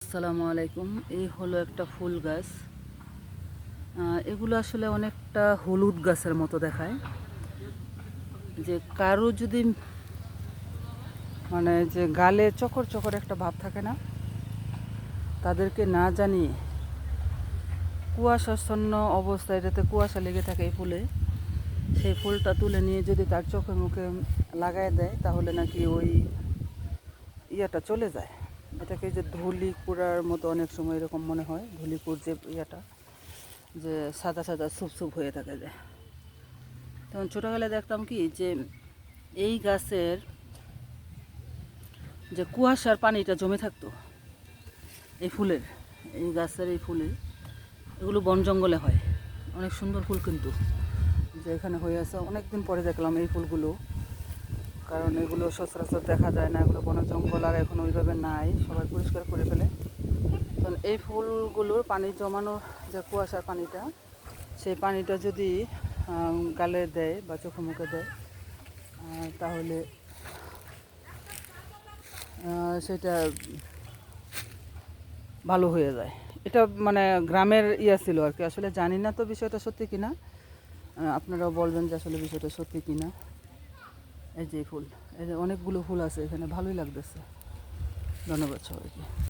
আসসালামু আলাইকুম। এই হলো একটা ফুল গাছ। এগুলো আসলে অনেকটা হলুদ গাছের মতো দেখায়। যে কারো যদি মানে যে গালে চকর চকর একটা ভাব থাকে না, তাদেরকে না জানিয়ে কুয়াশাচ্ছন্ন অবস্থায়, যাতে কুয়াশা লেগে থাকে এই ফুলে, সেই ফুলটা তুলে নিয়ে যদি তার চোখে মুখে লাগায় দেয়, তাহলে নাকি ওই ইয়াটা চলে যায়। এটাকে যে ধূলিকুড়ার মতো অনেক সময় এরকম মনে হয়, ধূলিকুড় যে ইয়াটা, যে সাদা সাদা সুপ সুপ হয়ে থাকে যায়। তখন ছোটোবেলায় দেখতাম কি, যে এই গাছের যে কুয়াশার পানিটা জমে থাকতো এই ফুলের, এই গাছের এই ফুলের, এগুলো বন জঙ্গলে হয়। অনেক সুন্দর ফুল, কিন্তু যে এখানে হয়ে আছে অনেক দিন পরে দেখলাম এই ফুলগুলো। কারণ এগুলো সচরাচর দেখা যায় না, এগুলো বন জঙ্গল আর এখন ওইভাবে নাই, সবাই পরিষ্কার করে ফেলে। তখন এই ফুলগুলোর পানি জমানোর যে কুয়াশার পানিটা, সেই পানিটা যদি গালে দেয় বা চোখে মুখে দেয়, তাহলে সেটা ভালো হয়ে যায়। এটা মানে গ্রামের ইয়া ছিল আর কি, আসলে জানি না তো বিষয়টা সত্যি কিনা। আপনারাও বলবেন যে আসলে বিষয়টা সত্যি কিনা। এই যে ফুল, এই যে অনেকগুলো ফুল আছে এখানে, ভালোই লাগতেছে। ধন্যবাদ সবাইকে।